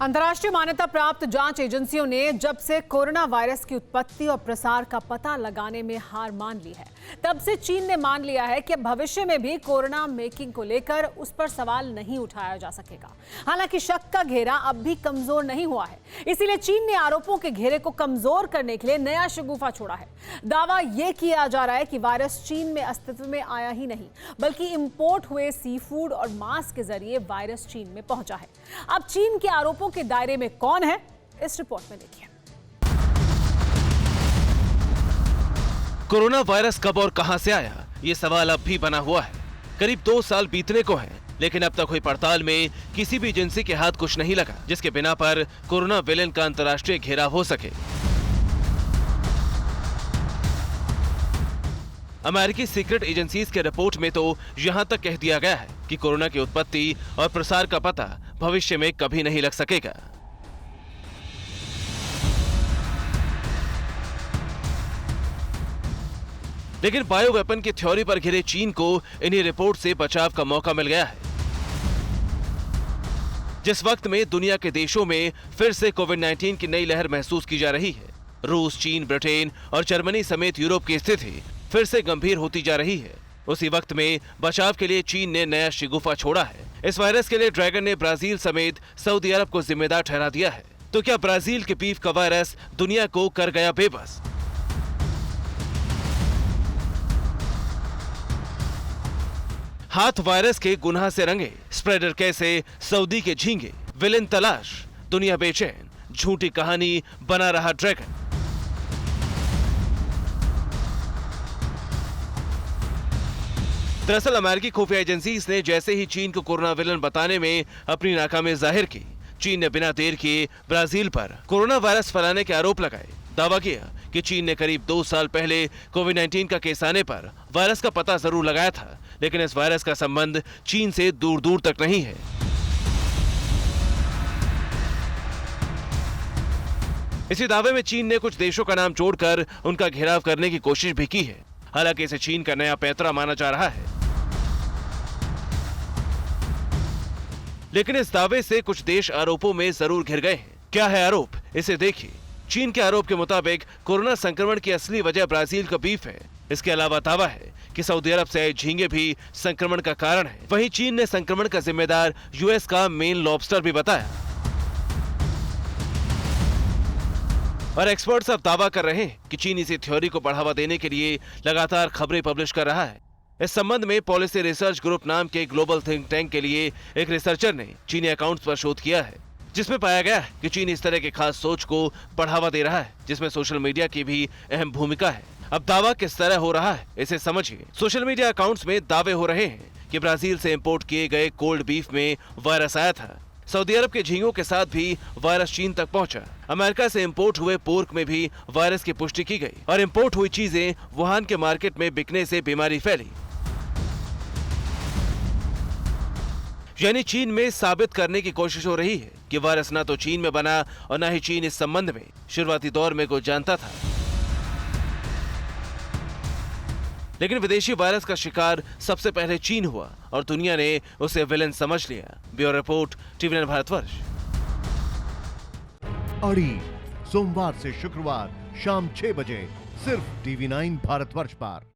अंतर्राष्ट्रीय मान्यता प्राप्त जांच एजेंसियों ने जब से कोरोना वायरस की उत्पत्ति और प्रसार का पता लगाने में हार मान ली है, तब से चीन ने मान लिया है कि भविष्य में भी कोरोना मेकिंग को लेकर उस पर सवाल नहीं उठाया जा सकेगा। हालांकि शक का घेरा अब भी कमजोर नहीं हुआ है, इसीलिए चीन ने आरोपों के घेरे को कमजोर करने के लिए नया शगुफा छोड़ा है। दावा यह किया जा रहा है कि वायरस चीन में अस्तित्व में आया ही नहीं, बल्कि इंपोर्ट हुए सी फूड और मांस के जरिए वायरस चीन में पहुंचा है। अब चीन के आरोपों के दायरे में कौन है, इस रिपोर्ट में देखिए। कोरोना वायरस कब और कहां से आया, ये सवाल अब भी बना हुआ है। करीब 2 साल बीतने को हैं, लेकिन अब तक हुई पड़ताल में किसी भी एजेंसी के हाथ कुछ नहीं लगा जिसके बिना पर कोरोना विलेन का अंतर्राष्ट्रीय घेराव हो सके। अमेरिकी सीक्रेट एजेंसीज के रिपोर्ट में तो यहां तक कह दिया गया है कि कोरोना की उत्पत्ति और प्रसार का पता भविष्य में कभी नहीं लग सकेगा। लेकिन बायो वेपन की थ्योरी पर घिरे चीन को इन्हीं रिपोर्ट से बचाव का मौका मिल गया है। जिस वक्त में दुनिया के देशों में फिर से कोविड-19 की नई लहर महसूस की जा रही है, रूस, चीन, ब्रिटेन और जर्मनी समेत यूरोप की स्थिति फिर से गंभीर होती जा रही है, उसी वक्त में बचाव के लिए चीन ने नया शिगुफा छोड़ा है। इस वायरस के लिए ड्रैगन ने ब्राजील समेत सऊदी अरब को जिम्मेदार ठहरा दिया है। तो क्या ब्राजील के बीफ का वायरस दुनिया को कर गया बेबस? हाथ वायरस के गुनाह से रंगे, स्प्रेडर कैसे, सऊदी के झींगे, विलेन तलाश, दुनिया बेचैन, झूठी कहानी बना रहा ड्रैगन। दरअसल अमेरिकी खुफिया एजेंसीज ने जैसे ही चीन को कोरोना विलेन बताने में अपनी नाकामी जाहिर की, चीन ने बिना देर किए ब्राजील पर कोरोना वायरस फैलाने के आरोप लगाए। दावा किया कि चीन ने करीब 2 साल पहले कोविड-19 का केस आने पर वायरस का पता जरूर लगाया था, लेकिन इस वायरस का संबंध चीन से दूर दूर तक नहीं है। इसी दावे में चीन ने कुछ देशों का नाम जोड़कर उनका घेराव करने की कोशिश भी की है। हालांकि इसे चीन का नया पैंतरा माना जा रहा है, लेकिन इस दावे से कुछ देश आरोपों में जरूर घिर गए हैं। क्या है आरोप, इसे देखिए। चीन के आरोप के मुताबिक कोरोना संक्रमण की असली वजह ब्राजील का बीफ है। इसके अलावा दावा है कि सऊदी अरब से आए झींगे भी संक्रमण का कारण है। वहीं चीन ने संक्रमण का जिम्मेदार यूएस का मेन लॉबस्टर भी बताया। और एक्सपर्ट्स अब दावा कर रहे हैं कि चीन इसी थ्योरी को बढ़ावा देने के लिए लगातार खबरें पब्लिश कर रहा है। इस संबंध में पॉलिसी रिसर्च ग्रुप नाम के ग्लोबल थिंक टैंक के लिए एक रिसर्चर ने चीनी अकाउंट्स पर शोध किया है, जिसमें पाया गया है कि चीन इस तरह के खास सोच को बढ़ावा दे रहा है, जिसमें सोशल मीडिया की भी अहम भूमिका है। अब दावा किस तरह हो रहा है, इसे समझिए। सोशल मीडिया अकाउंट्स में दावे हो रहे हैं कि ब्राजील से इंपोर्ट किए गए कोल्ड बीफ में वायरस आया था। सऊदी अरब के झींगों के साथ भी वायरस चीन तक पहुंचा। अमेरिका से इंपोर्ट हुए पोर्क में भी वायरस की पुष्टि की गई और इंपोर्ट हुई चीजें वुहान के मार्केट में बिकने से बीमारी फैली। यानी चीन में साबित करने की कोशिश हो रही है कि वायरस ना तो चीन में बना और ना ही चीन इस संबंध में शुरुआती दौर में कुछ जानता था। लेकिन विदेशी वायरस का शिकार सबसे पहले चीन हुआ और दुनिया ने उसे विलेन समझ लिया। Bureau report, TV9 Bharatvarsh. अड़ी सोमवार से शुक्रवार शाम 6 बजे सिर्फ टीवी9 भारतवर्ष पर।